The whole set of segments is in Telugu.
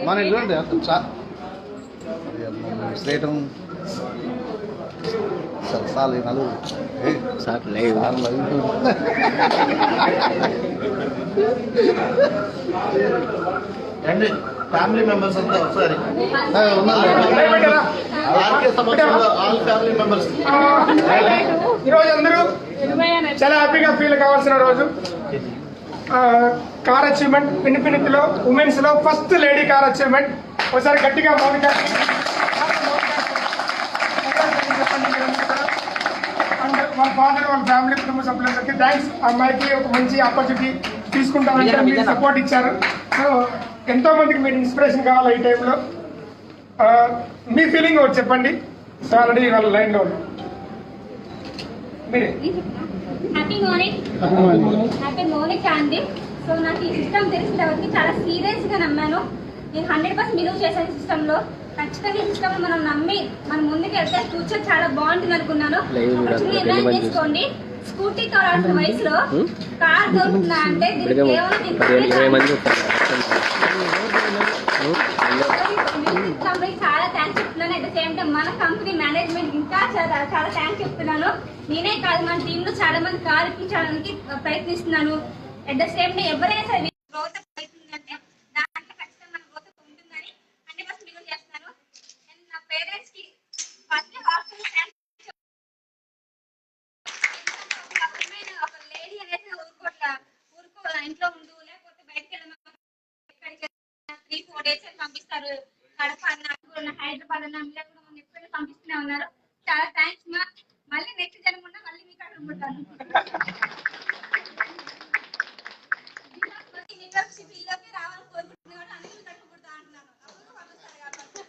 మన ఇల్లు అసలు శ్రేయటం సార్లు నలుగురు ఫ్యామిలీ మెంబర్స్ అంతా ఒకసారి ఈరోజు అందరూ చాలా హ్యాపీగా ఫీల్ కావాల్సిన రోజు. కార్ అచీవ్మెంట్ పిన్నిపిన్నిలో ఉమెన్స్ లో ఫస్ట్ లేడీ కార్ అచీవ్మెంట్. ఒకసారి గట్టిగా మౌనిక అండ్ వాళ్ళ ఫాదర్ వాళ్ళ ఫ్యామిలీ కుటుంబ సభ్యులందరికీ థ్యాంక్స్. అమ్మాయికి ఒక మంచి ఆపర్చునిటీ తీసుకుంటామంటే మీరు సపోర్ట్ ఇచ్చారు. సో ఎంతో మందికి మీరు ఇన్స్పిరేషన్ కావాలి ఈ టైంలో. మీ ఫీలింగ్ ఒకటి చెప్పండి. సో ఆల్రెడీ వాళ్ళ లైన్ లో మీరే. హ్యాపీ మార్నింగ్ అండి. సో నాకు ఈ సిస్టమ్ తెలిసిన తర్వాత చాలా సీరియస్ గా నమ్మాను. నేను 100% బిలీవ్ చేశాను సిస్టమ్ లో. ఖచ్చితంగా ఈ సిస్టమ్ మనం నమ్మి మనం ముందుకు వెళ్తే ఫ్యూచర్ చాలా బాగుంటుంది అనుకున్నాను. నిర్ణయం తీసుకోండి. స్కూటీ తోలాల్సిన వయసులో కార్ దొరుకుతుందా అంటే చాలా థ్యాంక్స్ చెప్తున్నాను. అట్ ద సేమ్ టైం మన కంపెనీ మేనేజ్మెంట్ ఇంకా చాలా థ్యాంక్స్ చెప్తున్నాను. నేనే కాదు, మన టీమ్ లో చాలా మంది కార్ ఇప్పించడానికి ప్రయత్నిస్తున్నాను. అట్ ద సేమ్ టైం ఎవరైనా సరే గ్రోత్ అవుతుందంటే దాంట్లో ఖచ్చితంగా మన గ్రోత్ ఉంటుందని 100% బిలీవ్ చేస్తున్నాను. అండ్ నా పేరెంట్స్ కి ఫస్ట్ ఒక లేడీ అనేది ఊరుకో ఇంట్లో ఉండు, లేకపోతే బయటకు వెళ్ళమని 3-4 days పంపిస్తారు. కడప అన్న హైదరాబాద్ అన్న ఎప్పుడు పంపిస్తూనే ఉన్నారు. చాలా థ్యాంక్స్ మా. మళ్ళీ నెక్స్ట్ జరగకుండా మళ్ళీ మీకు అక్కడ ఉంటాను. పిల్లలకి రావాలని కోరుకుంటున్నాడు. అన్ని కట్టుకుంటా అంటున్నాను. అప్పుడు పంపిస్తారు కాబట్టి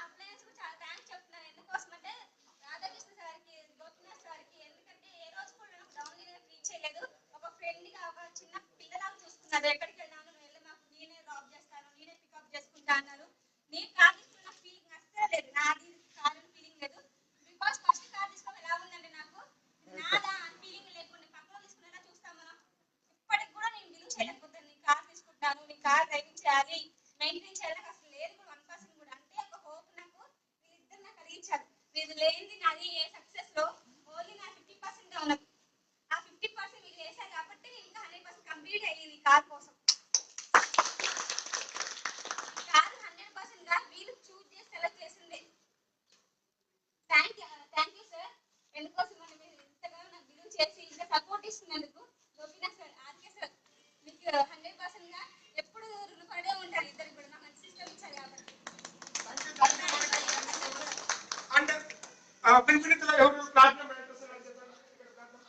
అప్లయన్స్ చాలా థ్యాంక్స్ చెప్తున్నాను. ఎందుకోసమంటే రాధాకృష్ణ సార్కి, గోపినాథ్ సార్కి. ఎందుకంటే ఏ రోజు కూడా డౌన్ రీచ్ చేయలేదు. ఒక ఫ్రెండ్ గా ఒక చిన్న పిల్లలాగా చూస్తున్నారు. ఎక్కడికి వెళ్ళాను వెళ్ళి మాకు నేనే డ్రాప్ చేస్తాను, నేనే పికప్ చేసుకుంటా అన్నారు. నేను కార్ తీసుకున్న ఫీలింగ్ అస్సలు లేదు. నాది కార్ ఫీలింగ్ లేదు. బికాస్ ఫస్ట్ కార్ తీసుకోవడం ఎలా ఉందంటే నాకు నాదా అని ఫీలింగ్ లేకుండా పక్కన తీసుకునేలా చూస్తాం మనం. ఇప్పటికి కూడా నేను బిలీవ్ చేయలేకపోతాను. నేను కార్ తీసుకుంటాను, నేను కార్ డ్రైవింగ్ చేయాలి, మెయింటైన్ చేయాలి నాకు అసలు లేదు కూడా 1% కూడా. అంటే ఒక హోప్ నాకు వీళ్ళిద్దరు నాకు కలిగించారు. వీళ్ళు లేనిది నాది ఏ సక్సెస్ లో ఓన్లీ నా 50% ఉన్నది. ఆ 50% వీళ్ళు చేశారు కాబట్టి ఇంకా 100% కంప్లీట్ అయ్యింది కార్ కోసం. కార్ 100% గా వీళ్ళు చూజ్ చేసి సెలెక్ట్ చేసింది. Thank you sir. ఎందుకోసం మీరు ఇంతగానో నాకు బిలీవ్ చేసి ఇంత సపోర్ట్ ఇస్తున్నందుకు. గోపినాథ్ సార్, ఆర్కే సార్, మీకు 100% గా ఎప్పుడు రుణపడే ఉంటారు. ఇద్దరు కూడా నాకు మంచి సిస్టమ్ ఇచ్చారు కాబట్టి. పిలిపిలిలో ఎవరు ప్లాటినం డైరెక్టర్స్ అని చెప్పారు.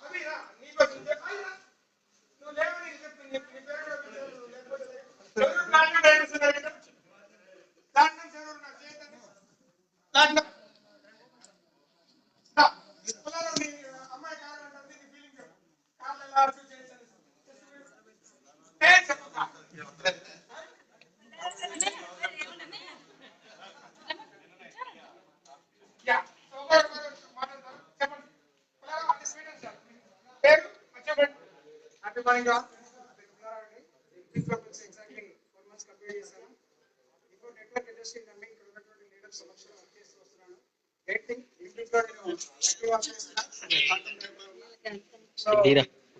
అవి నీకు నువ్వు లేవని చెప్పింది. నీ పేరు ఎవరు ప్లాటినం డైరెక్టర్స్ ప్లాటినం ఎవరు నాకు చేయదండి. ప్లాటినం నీ అమ్మాయి కావాలంటే నీ ఫీలింగ్ చెప్పు. కార్లు ఎలా అర్చు చేశాను చెప్తా. Happy morning exactly 4 months complete చేశాను. ఇప్పుడు నెట్వర్క్ ఇండస్ట్రీ నమ్మి ఇక్కడ ఉన్నటువంటి లీడర్స్ సమక్షంలో వర్క్ చేస్తూ వస్తున్నాను. Great thing. ఇంట్లో నేను యాక్టివ్ వర్క్ చేస్తున్నాను. సో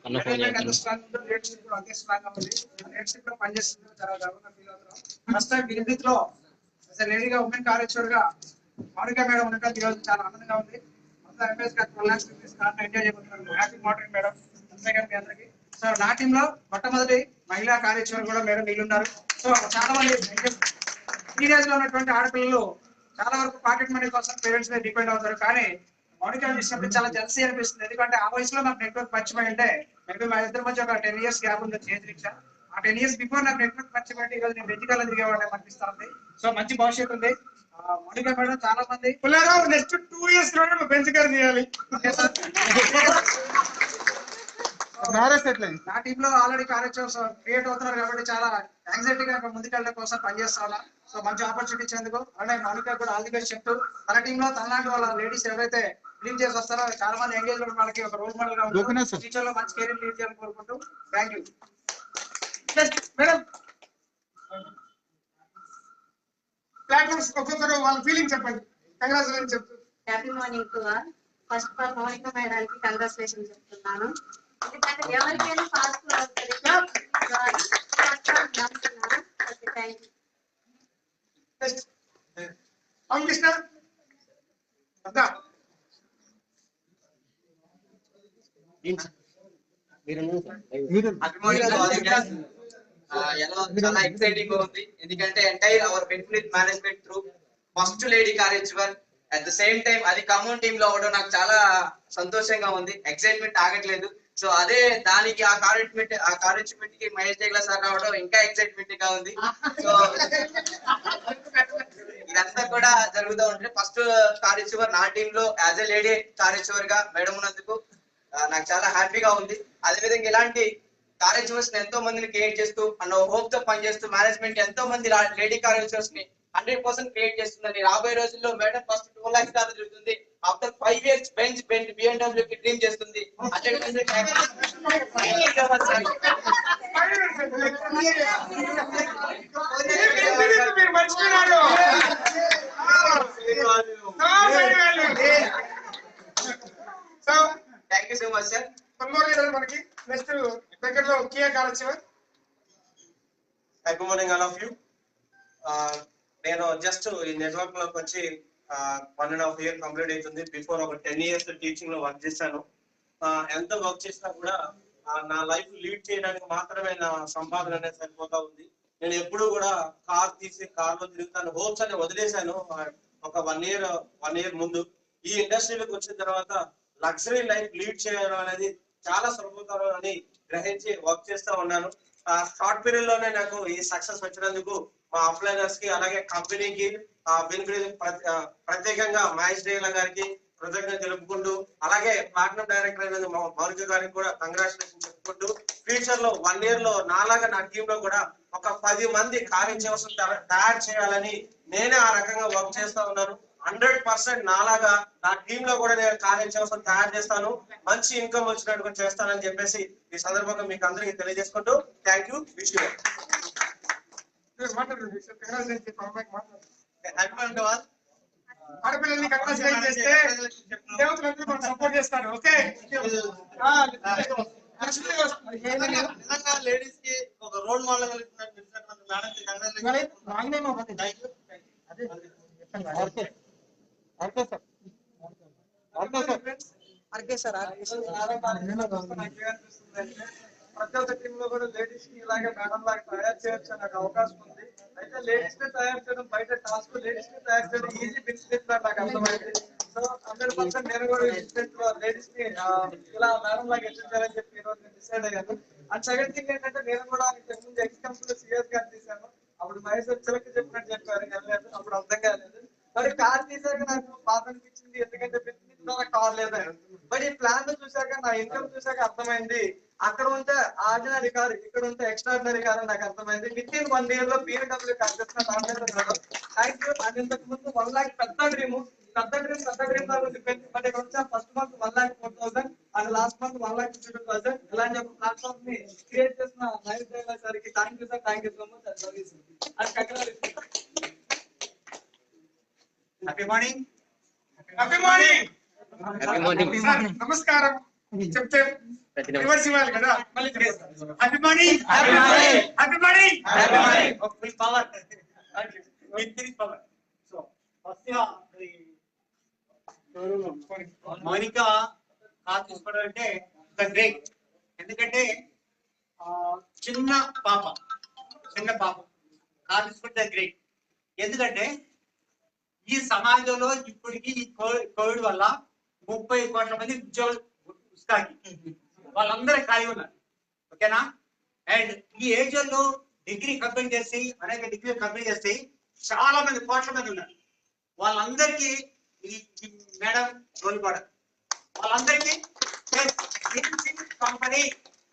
మేనేజ్మెంట్ ఎంత స్ట్రాంగ్ ఉందో లీడర్షిప్ కూడా అంతే స్ట్రాంగ్ గా ఉంది. లీడర్షిప్ లో పనిచేస్తుంది చాలా గర్వంగా ఫీల్ అవుతున్నాం. ఫస్ట్ టైం ఇంగ్లీష్లో లేడీగా ఉమెన్ కాలేశ్వర్ గా మౌనిక మేడం ఉండటం ఈరోజు చాలా ఆనందంగా ఉంది. మొత్తం ఎంఎస్ గారు 12 lakhs rupees కార్డు ఎంజాయ్ చేయబోతున్నాను. Happy morning madam. అంతేగాని మీ అందరికీ. సో నా టీంలో మొట్టమొదటి మహిళా కార్యక్రమం కూడా మేడం వీళ్ళున్నారు. సో చాలా మంది టీనేజ్ లో ఉన్నటువంటి ఆడపిల్లలు చాలా వరకు పాకెట్ మనీ కోసం పేరెంట్స్ మీద డిపెండ్ అవుతారు. కానీ మౌనిక చూసినప్పుడు చాలా జెల్సీ అనిపిస్తుంది. ఎందుకంటే ఆ వయసులో నాకు నెట్వర్క్ పరిచయం అంటే మేబీ మా ఇద్దరి మధ్య ఒక 10 years గ్యాప్ ఉంది. చేతి రిక్షా ఆ 10 years బిఫోర్ నాకు నెట్వర్క్ పరిచయం అంటే ఈరోజు నేను వెజికల్ తిరిగేవాడే అనిపిస్తా ఉంది. సో మంచి భవిష్యత్తు ఉంది. మౌనిక మేడం చాలా మంది నెక్స్ట్ 2 years లో బెంచ్ కార్ తీయాలి. నా టీమ్ లో ఆల్రెడీ కార్యక్రమ్స్ క్రియేట్ అవుతున్నారు కాబట్టి చాలా యాంగ్జైటీగా ముందుకెళ్ళడం కోసం పనిచేస్తున్నా. సో మంచి ఆపర్చునిటీ ఇచ్చేందుకు అలాగే మౌనిక కూడా ఆల్ ది బెస్ట్ చెప్తూ తన టీమ్ లో తనలాంటి వాళ్ళ లేడీస్ ఎవరైతే లీడ్ చేసి వస్తారో చాలా మంది ఎంగేజ్ లో వాళ్ళకి ఒక రోల్ మోడల్ గా ఉంటుంది. ఫ్యూచర్ లో మంచి కెరీర్ లీడ్ చేయాలని కోరుకుంటూ థ్యాంక్ యూ మేడం. ఒక్కొక్కరు వాళ్ళ ఫీలింగ్ చెప్పండి. కంగ్రాచులేషన్ చెప్తారు. Happy morning to all. First of all Mounika మేడానికి కంగ్రాచులేషన్ చెప్తున్నాను. ఎందుకంటే ఎవరికైనా పాజిటివ్ అవుతుంది. Thank you. అవును కృష్ణ అద్దా చాలా ఎక్సైటింగ్ గా ఉంది. ఎందుకంటే entire our benefit management through first lady కార్యక్రమం అట్ ద సేమ్ టైం అది కమౌన్ టీమ్ లో అవడం నాకు చాలా సంతోషంగా ఉంది. ఎక్సైట్మెంట్ ఆగట్లేదు. సో అదే దానికి ఆ కార్యక్రమం కి మహేష్ జైగ్లా సార్ రావడం ఇంకా ఎక్సైట్మెంట్ గా ఉంది. సో ఇదంతా కూడా జరుగుతూ ఉంటుంది. ఫస్ట్ కార్యక్రమం నా టీమ్ లో యాజ్ ఎ లేడీ కార్యక్రమం గా మేడం ఉన్నందుకు నాకు చాలా హ్యాపీగా ఉంది. అదేవిధంగా ఇలాంటి కార్యక్రమస్ ఎంతో మందిని క్రియేట్ చేస్తూ అన్న హోప్ తో పనిచేస్తూ మేనేజ్మెంట్ ఎంతో మంది లేడీ కార్యక్రమస్ ని 100% క్రియేట్ చేస్తుందని రాబోయే రోజుల్లో మేడం ఫస్ట్ 2 lakhs దాకా జరుగుతుంది. ఆఫ్టర్ 5 years బెంచ్ BMW కి డ్రీమ్ చేస్తుంది. మీరు మర్చిపోయినారు. So thank you so much sir. మనకి నెక్స్ట్ దగ్గరలో కియా కావచ్చు. Good morning all of you. నేను జస్ట్ ఈ నెట్వర్క్ లోకి వచ్చి 1.5 year కంప్లీట్ అవుతుంది. బిఫోర్ ఒక 10 years టీచింగ్ లో వర్క్ చేశాను. ఎంత వర్క్ చేసినా కూడా నా లైఫ్ లీడ్ చేయడానికి మాత్రమే నా సంపాదన అనేది సరిపోతా ఉంది. నేను ఎప్పుడు కూడా కార్ తీసి కార్ లో తిరుగుతాను హోప్స్ అని వదిలేశాను. ఒక 1 year ముందు ఈ ఇండస్ట్రీలోకి వచ్చిన తర్వాత లగ్జరీ లైఫ్ లీడ్ చేయడం అనేది చాలా సులభతరం అని గ్రహించి వర్క్ చేస్తూ ఉన్నాను. షార్ట్ పీరియడ్ లోనే నాకు ఈ సక్సెస్ వచ్చినందుకు మా అప్లైనర్స్ కి అలాగే కంపెనీకి ప్రత్యేకంగా మహేష్ జైగ్లా గారికి కృతజ్ఞత తెలుపుకుంటూ అలాగే ప్లాటినం డైరెక్టర్ అయిన మౌనిక గారికి కూడా కంగ్రాచులేషన్ చెప్పుకుంటూ ఫ్యూచర్ లో 1 year లో నాలాగా నా టీమ్ లో కూడా ఒక 10 మంది కార్యచవసం తయారు చేయాలని నేనే ఆ రకంగా వర్క్ చేస్తా ఉన్నాను. 100% నాలాగా నా టీమ్ లో కూడా నేను కార్యచవసం తయారు చేస్తాను. మంచి ఇన్కమ్ వచ్చినట్టు చేస్తానని చెప్పేసి ఈ సందర్భంగా మీకు అందరికీ తెలియజేసుకుంటూ థ్యాంక్ యూ. విష్ యూ ఆడపిల్లల్ని కంగ్రాచులేట్ చేస్తే దేవతలందరూ మనం సపోర్ట్ చేస్తారు. ఓకే లేడీస్ కి ఒక రోల్ మోడల్ ప్రతి ఒక్క టీమ్ లో కూడా లేడీస్ కి ఇలాగే మేడం లాగా తయారు చేయొచ్చు నాకు అవకాశం ఉంది. అయితే లేడీస్ ని తయారు చేయడం బయట టాస్క్, లేడీస్ ని తయారు చేయడం ఈజీ బిజినెస్ నాకు అర్థమైంది. సో 100% నేను కూడా బిజినెస్ లో లేడీస్ ని ఇలా మేడం లాగా ఎట్టించాలని చెప్పి ఈ రోజు నేను డిసైడ్ అయ్యాను. అండ్ సెకండ్ థింగ్ ఏంటంటే నేను కూడా ఇంతకుముందు ఎక్స్ కంపెనీలో సిఎస్ గారు తీశాను. అప్పుడు మహేష్ చిలక చెప్పినట్టు చెప్పారు, వెళ్ళలేదు, అప్పుడు అర్థం కాలేదు. మరి కార్ తీసాక నాకు బాధ అనిపించింది, ఎందుకంటే కార్ లేదా. బట్ ఈ ప్లాన్ చూసాక నా ఇన్కమ్ చూసాక అర్థమైంది, అక్కడ ఉంటే ఆర్డినరీ కార్, ఇక్కడ ఉంటే ఎక్స్ట్రాడినరీ కార్ అని నాకు అర్థమైంది. విత్ ఇన్ 1 year లో BMW కార్ తెచ్చిన థ్యాంక్ యూ. అండ్ ఇంతకు ముందు 1 lakh పెద్ద డ్రీమ్ బట్ ఇక్కడ వచ్చా first month 1,04,000 and last month 1,52,000. ఇలాంటి ఒక ప్లాట్ఫామ్ ని క్రియేట్ చేసిన మహేష్ జైగ్లా సార్కి thank you sir. Thank you so much. Happy morning. Happy morning sir. నమస్కారం చెప్తే రివర్స్ ఇవ్వాలి కదా, మళ్ళీ happy morning. Happy morning. Full power power. So first Mounika car తీసుకోవడం అంటే గ్రేట్. ఎందుకంటే చిన్న పాప కార్ తీసుకుంటే గ్రేట్. ఎందుకంటే ఈ సమాజంలో ఇప్పటికి ఈ కోవిడ్ వల్ల 30 కోట్ల మంది ఉద్యోగులు వాళ్ళందరూ ఖాళీ ఉన్నారు. ఓకేనా? అండ్ ఈ ఏజ్ లో డిగ్రీ కంప్లీట్ చేసి అనేక డిగ్రీలు కంప్లీట్ చేసి చాలా మంది కోట్ల మంది ఉన్నారు. వాళ్ళందరికీ ఈ మేడం రోల్ మోడల్. వాళ్ళందరికీ company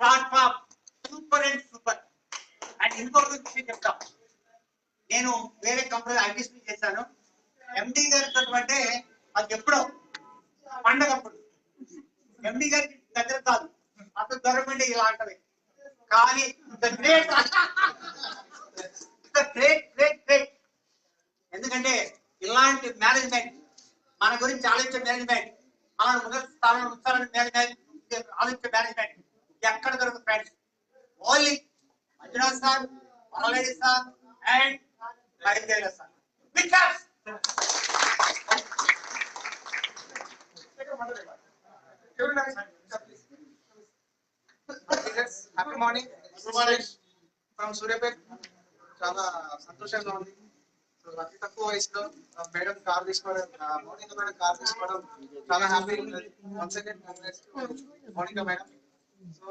platform super and super. And ఇంకొక విషయం చెప్తాం, నేను వేరే కంపెనీ ఐటీసీ చేశాను. ఎండి గారితో అంటే అది ఎప్పుడో పండగప్పుడు ఎండి గారికి దగ్గర కాదు, అతను దొరకండి ఇలా అంటది. కానీ గ్రేట్ గ్రేట్ గ్రేట్ గ్రేట్. ఎందుకంటే ఇలాంటి మేనేజ్మెంట్ మన గురించి ఆలోచించే మేనేజ్మెంట్ మన ఉన్నత స్థానంలో ఉంచాలని మేనేజ్మెంట్ ఆలోచించే మేనేజ్మెంట్ ఎక్కడ దొరుకుతుంది friends? Only Manjunath sir, Varalareddy sir and Mahendra sir. Because happy morning from Suryapet. చాలా సంతోషంగా ఉంది. అతి తక్కువ వయసులో మేడం కార్ తీసుకోవడం, మౌనిక మేడం కార్ తీసుకోవడం చాలా happy. Once again congrats Mounika madam. So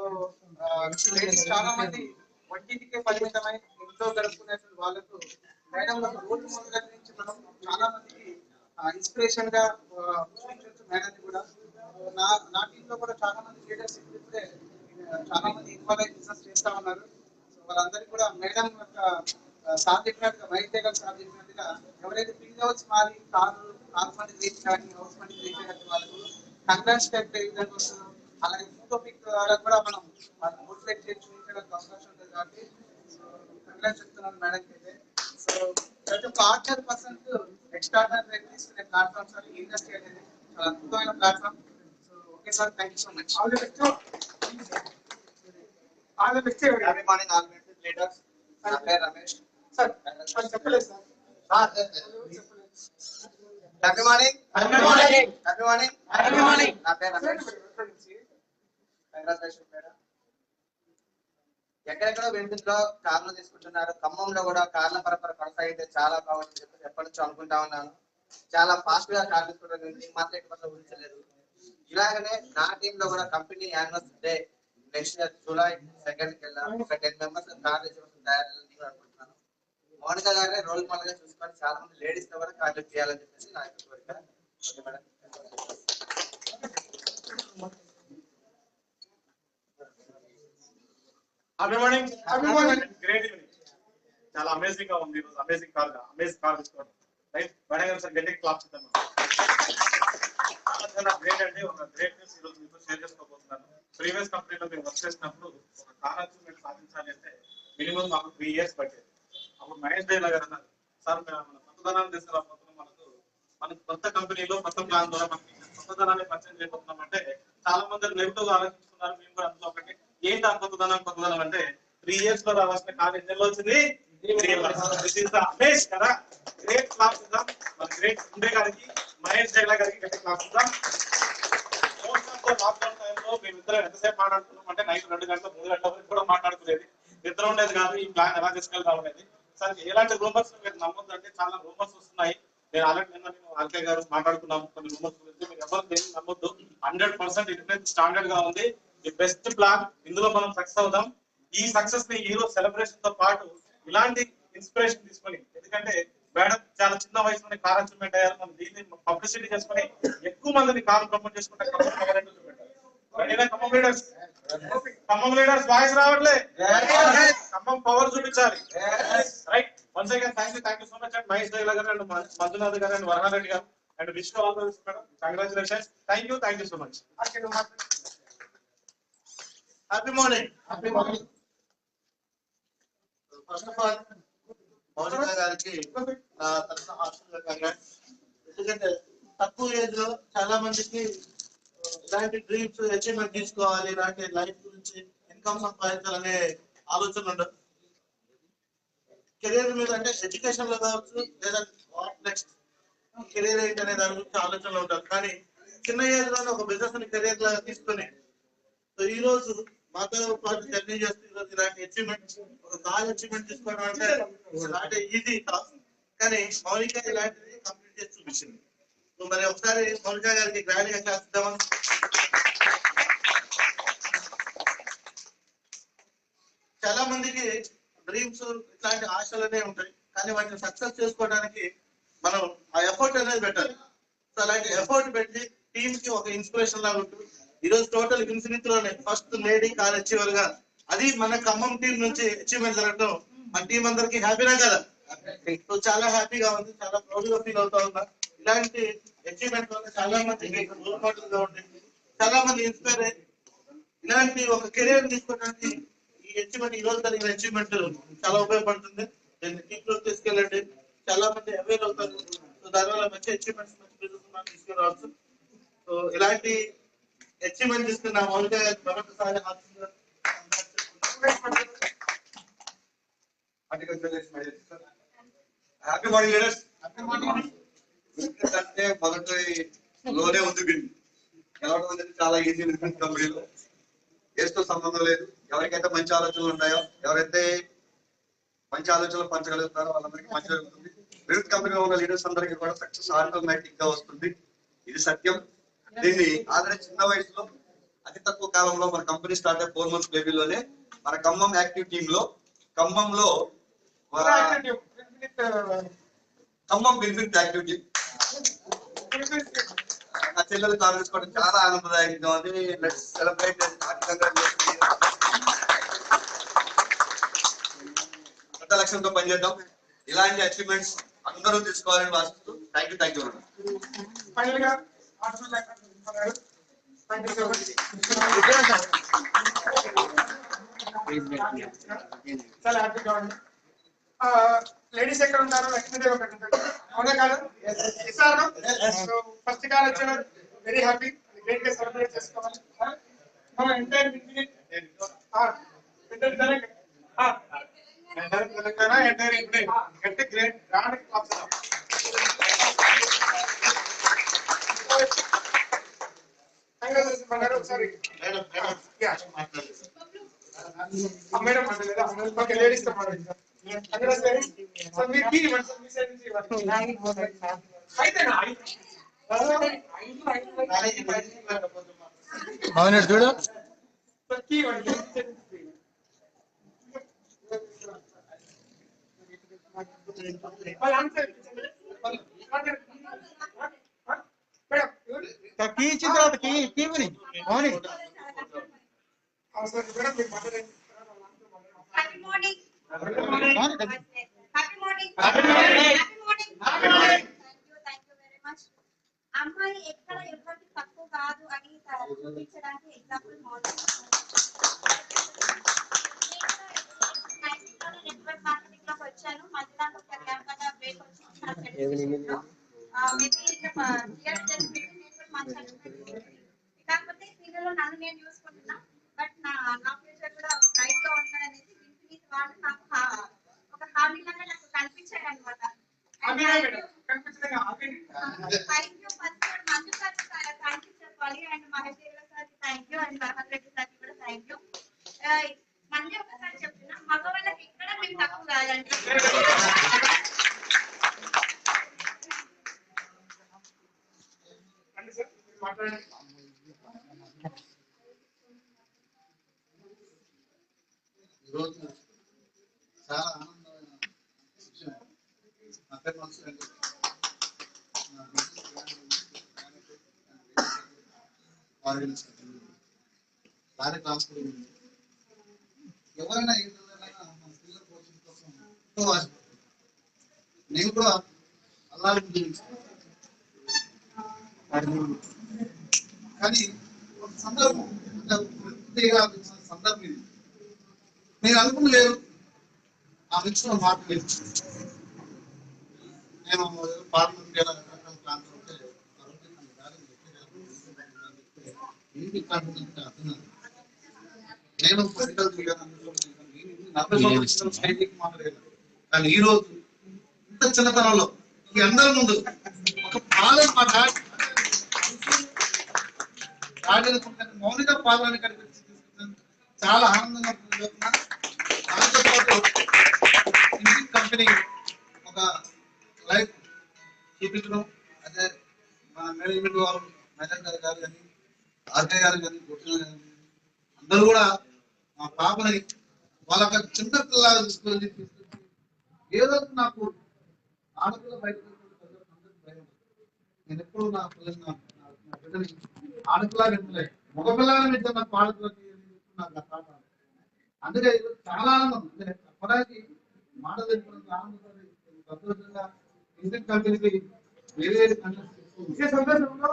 ladies చాలా మంది వంటింటికే పరిమితమై ఇంట్లో గడుపుకునేటువంటి వాళ్ళకు మేడం రోల్ మోడల్ నుంచి మనం చాలా మందికి ఇన్స్పిరేషన్ గా చూపించవచ్చు మేడం కూడా. నా టీమ్ లో కూడా చాలా మంది లీడర్స్ ఇప్పుడే చాలా మంది ఇన్వాల్వ్ అయి బిజినెస్ చేస్తా ఉన్నారు. సో వాళ్ళందరికీ కూడా మేడం యొక్క సార్ చెప్పినట్టుగా మహేష్ గారు సార్ చెప్పినట్టుగా ఎవరైతే బిగ్ హౌస్ మారి కారు మంది రీచ్ కానీ హౌస్ మంది రీచ్ అయినట్టు వాళ్ళకు కంగ్రాట్స్ చెప్పే విధంగా వస్తున్నారు. అలాగే టాపిక్ వాళ్ళకి కూడా మనం మోటివేట్ చేసి చూపించడానికి అవకాశం ఉంటుంది కాబట్టి సో కంగ్రాట్స్ చెప్తున్నాను మేడం అయితే. సో ప్రతి ఒక్క ఆర్చర్ పర్సెంట్ ఎక్స్ట్రాడినరీ తీసుకునే ప్లాట్ఫామ్ సార్ ఇండస్ట్రీ అనేది చాలా అద్భుతమైన platform. So okay sir, thank you so much. All the best. Happy morning all leaders. నా పేరు రమేష్ సార్. చెప్పలేదు sir. Happy morning. Happy morning. Happy morning. Happy morning. నా పేరు రమేష్. Congratulation madam. ఎక్కడెక్కడో వింటుందో కార్లు తీసుకుంటున్నారు. ఖమ్మంలో కూడా కార్ల పరంపర కొనసాగితే చాలా బాగుంటుంది చెప్పి ఎప్పటి నుంచో అనుకుంటా ఉన్నాను. చాలా ఫాస్ట్ గా కార్ తీసుకోవడం మాత్రం ఊహించలేదు. ఇలాగనే నా టీమ్ లో కూడా company anniversary day next year July 2nd వెళ్ళాలి. ఒక 10 మెంబర్స్ కార్ తయారు అనుకుంటున్నాను. మౌనిక గారే రోల్ మోడల్ గా చూసుకొని చాలా మంది లేడీస్ తో కూడా కార్ చేయాలని చెప్పేసి నా యొక్క కోరిక. Okay madam. Happy morning. Happy morning. Great evening. చాలా అమేజింగ్ గా ఉంది. ఈరోజు అమేజింగ్ కార్ తీసుకోవడం. రైట్ మేడం సార్ గట్టిగా క్లాప్స్ ఇద్దాం. చాలా గ్రేట్ అంటే ఒక గ్రేట్ న్యూస్ ఈరోజు మీతో షేర్ చేసుకోబోతున్నాను. ప్రీవియస్ కంపెనీలో మేము వర్క్ చేసినప్పుడు ఒక కార్ అచీవ్మెంట్ సాధించాలి అంటే మినిమం మాకు 3 years పట్టేది. అప్పుడు మహేష్ డైలా గారు అన్నారు, సార్ మన కొత్తదనాన్ని తీసుకురాబోతున్నాం, మనకు కొత్త కంపెనీలో కొత్త ప్లాన్ ద్వారా మనకి కొత్తదనాన్ని పరిచయం చేయబోతున్నాం అంటే చాలా మంది నెగిటివ్ గా ఆలోచిస్తున్నారు. మేము కూడా అందులో ఒకటి ఏంటి ఆ కొత్తదనం అంటే 3 years లో రావాల్సిన కార్ ఎన్నెల్లో వచ్చింది. అమేజ్ కదా. గ్రేట్ క్లాప్స్ ఇద్దాం మన గ్రేట్ ఉండే గారికి, మహేష్ డైలా గారికి గట్టి క్లాప్స్ ఇద్దాం. లాక్డౌన్ టైంలో మేమిద్దరం ఎంతసేపు మాట్లాడుతున్నాం అంటే నైట్ 2 గంటలు 3 గంటల వరకు కూడా మాట్లాడుకునేది. నిద్ర ఉండేది కాదు. ఈ ప్లాన్ ఎలా తీసుకెళ్తా ఉండేది. సార్ ఎలాంటి రూమర్స్ మీరు నమ్మొద్దు అంటే చాలా రూమర్స్ వస్తున్నాయి. నేను ఆల్రెడీ నేను ఆల్కే గారు మాట్లాడుకున్నాము కొన్ని రూమర్స్ గురించి. మీరు ఎవరు దేన్ని నమ్మొద్దు. 100% ఇది స్టాండర్డ్ గా ఉంది. The best plan. ఇందులో మనం సక్సెస్ అవుదాం. ఈ సక్సెస్ ని ఈ రోజు సెలబ్రేషన్ తో పాటు ఇలాంటి ఇన్స్పిరేషన్ తీసుకొని, ఎందుకంటే మేడం చాలా చిన్న వయసులోనే కార్ అచీవ్మెంట్ అయ్యారు. మనం దీన్ని పబ్లిసిటీ చేసుకుని ఎక్కువ మందిని కార్ ప్రమోట్ చేసుకుంటే ఖమ్మం లీడర్స్ వాయిస్ రావట్లే. ఖమ్మం పవర్ చూపించాలి. Right. Once again thank you so much and Mahesh Daila garu and Manjunath garu and Varahareddy garu and wish all the best madam. Congratulations. Thank you so much. Happy morning. Happy morning. First of all Mounika గారికి ఎందుకంటే తక్కువ ఏజ్ లో చాలా మందికి ఇలాంటి డ్రీమ్స్ అచీవ్మెంట్ తీసుకోవాలి, ఇలాంటి లైఫ్ గురించి ఇన్కమ్ సంపాదించాలనే ఆలోచన ఉండదు. కెరీర్ మీద అంటే ఎడ్యుకేషన్ లో కావచ్చు లేదా నెక్స్ట్ కెరీర్ ఏంటి అనే దాని గురించి ఆలోచనలో ఉంటారు. కానీ చిన్న ఏజ్ లోనే ఒక బిజినెస్ ని కెరీర్ లాగా తీసుకుని ఈ రోజు మాతో పాటు జర్నీ చేస్తూ ఈరోజు ఇలాంటి అచీవ్మెంట్ ఒక కాల్ అచీవ్మెంట్ తీసుకోవడం అంటే ఈజీ కాదు. కానీ మౌనిక ఇలాంటిది కంప్లీట్ చేసి చూపించింది. మరి ఒకసారి మౌనిక గారికి గ్రాండ్ గా చేస్తామా? చాలా మందికి డ్రీమ్స్ ఇట్లాంటి ఆశలనే ఉంటాయి. కానీ వాటిని సక్సెస్ చేసుకోవడానికి మనం ఆ ఎఫర్ట్ అనేది పెట్టాలి. సో అలాంటి ఎఫర్ట్ పెట్టి టీమ్ కి ఒక ఇన్స్పిరేషన్ లాగా ఉంటుంది. ఈ రోజు టోటల్ ఇన్ఫినిట్ లోనే ఫస్ట్ లేడీ కార్ అచీవర్ గా అది మన ఖమ్మం టీం నుంచి అచీవ్మెంట్ జరగడం మన టీం అందరికి హ్యాపీనా కదా? సో చాలా హ్యాపీగా ఉంది. చాలా ప్రౌడ్ గా ఫీల్ అవుతా ఉన్నా. ఇలాంటి అచీవ్మెంట్ వల్ల చాలా మంది రోల్ మోడల్ గా ఉంటుంది. చాలా మంది ఇన్స్పైర్ అయ్యి ఇలాంటి ఒక కెరీర్ తీసుకోవడానికి ఈ అచీవ్మెంట్ ఈ రోజు కలిగిన అచీవ్మెంట్ చాలా ఉపయోగపడుతుంది. దీన్ని టీమ్ లో తీసుకెళ్ళండి. చాలా మంది అవేర్ అవుతారు. సో దానివల్ల మంచి అచీవ్మెంట్స్ మంచి బిజినెస్ మనం తీసుకురావచ్చు. సో ఇలాంటి అచీవ్మెంట్ తీసుకున్న మౌలిక మరొకసారి హ్యాపీ మార్నింగ్ లీడర్స్. అంటే మొదటి లోనే ఉంది బిల్ గెలవడం అనేది చాలా ఈజీ బిజినెస్ కంపెనీలో. ఏస్తో సంబంధం లేదు. ఎవరికైతే మంచి ఆలోచనలు ఉన్నాయో, ఎవరైతే మంచి ఆలోచనలు పంచగలుగుతారో వాళ్ళందరికీ మంచి జరుగుతుంది. బిజినెస్ కంపెనీలో ఉన్న లీడర్స్ అందరికీ కూడా సక్సెస్ ఆటోమేటిక్ గా వస్తుంది. ఇది సత్యం. దీన్ని ఆల్రెడీ చిన్న వయసులో అతి తక్కువ కాలంలో మన కంపెనీ స్టార్ట్ అయ్యే 4 months బేబీలోనే మన ఖమ్మం యాక్టివ్ టీమ్ లో ఖమ్మంలో ఖమ్మం బెనిఫిట్ యాక్టివిటీ నా చెల్లెలు కాల్ చేసుకోవడం చాలా ఆనందదాయకంగా ఉంది. Let's celebrate. పెద్ద లక్ష్యంతో పనిచేద్దాం. ఇలాంటి అచీవ్మెంట్స్ అందరూ తీసుకోవాలని ఆశిస్తూ థ్యాంక్ యూ. ఫైనల్ గా చాలా హ్యాపీగా ఉంది. లేడీస్ ఎక్కడ ఉన్నారు? లక్ష్మీదేవి ఒకటి ఉంటుంది, అవునా కాదు? ఫస్ట్ కాల్ వచ్చారు. Very happy. గ్రేట్ గా సెలబ్రేట్ చేసుకోవాలి. ఎంటైర్ తెలంగాణ ఎంటైర్ అంటే గ్రేట్ గ్రాండ్ క్లాప్స్. ఒకసారి మేడం మాట్లాడలేదా? ఓకే, లేడీస్ తో మాట్లాడతాం. చూడు ఇచ్చిన తర్వాత కీని మార్నింగ్. Happy morning. అమ్మాయి ఎక్కడ ఎవరికి తక్కువ కాదు అని చూపించడానికి ఎగ్జాంపుల్ నెట్వర్క్ మార్కెటింగ్ లోకి వచ్చాను. మధ్యలో బ్రేక్ వచ్చి కాకపోతే సీరియల్ లో నన్ను నేను చూసుకుంటున్నా. బట్ నా ఫ్యూచర్ కూడా రైట్ గా ఉంటాననేసి వాళ్ళు నాకు ఒక హామీ లాగా నాకు కనిపించాయి అనమాట. Thank you. First Manju sir thank you చెప్పాలి, and Mahesh sir thank you, and Bharath Reddy sir కూడా థ్యాంక్ యూ. మళ్ళీ ఒకసారి చెప్తున్నా, మగవాళ్ళకి ఇక్కడ మేము తక్కువ కాదండి. ఈరోజు చాలా ఆనందమైన విషయం. ఎవరైనా ఏదైనా మన పిల్లల పోషణ కోసం ఎంతో ఆశపడుతుంది. నేను కూడా అల్లాలని కానీ ఒక సందర్భం సందర్భం ఇది. నేను అనుకోలేదు ఆ విషయంలో మాట లేదు. నేను పార్లమెంట్ రకరకాల ప్రాంతం ఉంటే నేను పొలిటికల్ మాట్లాడలేదు. కానీ ఈ రోజు ఇంత చిన్నతనంలో ఈ అందరి ముందు ఒక పాలన మా డాడీ మౌనిక పాలన కనిపించి చాలా ఆనందంగా దాంతో పాటు కంపెనీ ఒక లైఫ్ చూపించడం. అదే మన మేనేజ్మెంట్ వారు మేనేజర్ గారు కానీ ఆర్కే గారు కానీ గొప్ప అందరూ కూడా మా పాపని వాళ్ళ చిన్న పిల్లలు తీసుకొని ఏదో నాకు ఆడపిల్ల బయట భయం. నేను ఎప్పుడు నా పిల్లలు నా బిడ్డని ఆడపిల్ల వింటలే, మగపిల్లలని వింటే నాకు ఆడపిల్లకి నాకు పాట. అందుకే చాలా ఆనందం. అంటే చెప్పడానికి మాట తెలిపినంత ఆనందం సంతోషంగా ఇండియన్ కంపెనీకి వేరే వేరే సంతోషంలో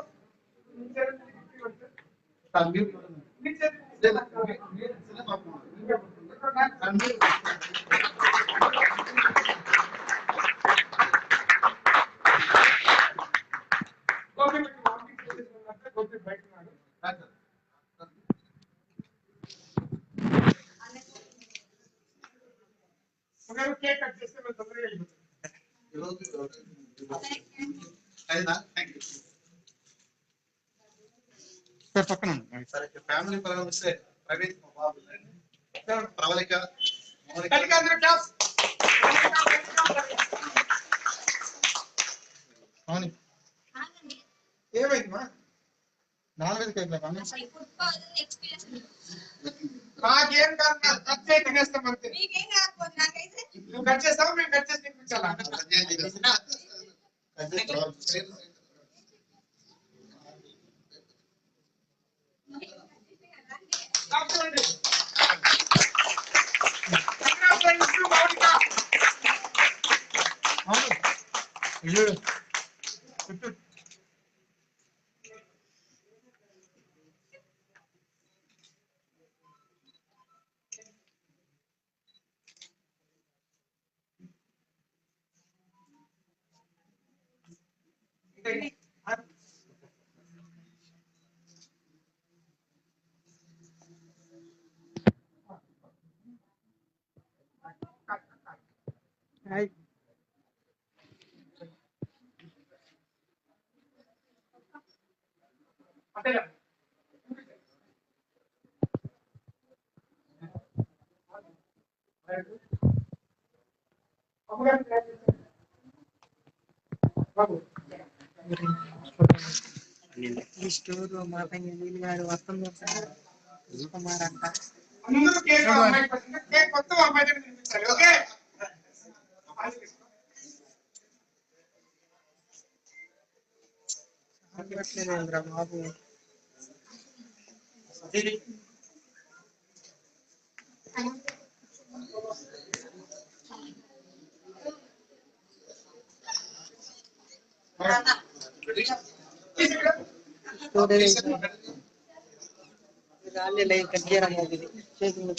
చేస్తే మేము తొందరగా వెళ్ళిపోతాం. అయినా థ్యాంక్ యూ సార్. పక్కన సరే ఫ్యామిలీ పరంగా వస్తే ప్రవీణ్ మా బాబు, ప్రవళిక, మౌనిక. గట్టిగా అందరూ క్లాస్. మౌనిక ఏమైందమ్మా? నాలుగు వేలు కేక్ లేవా? అసలు ఫుట్బాల్ ఎక్స్పీరియన్స్ మాకేం కాదు, కట్ చేసి తినేస్తాం అంతే. మీకేం కాకపోతే నాకైతే నువ్వు కట్ చేస్తావు, మేము కట్ చేసి తినిపించాలా? కూర్చోండి. Congratulations, మౌనిక. ఇల్లు అంతేగా? అమ్మగారు బాబు ఈ స్టోర్ మా పైన నీళ్ళు గారు వస్తుంది సార్ కుమార్ అంట. అందరూ కేక్ అమ్మాయికి పెట్టండి. కేక్ మొత్తం అమ్మాయి దగ్గర తినిపించాలి. ఓకే? అందట్లేదేంద్రా బాబు. రాలే లైన్ కట్ చేయడం చేతులు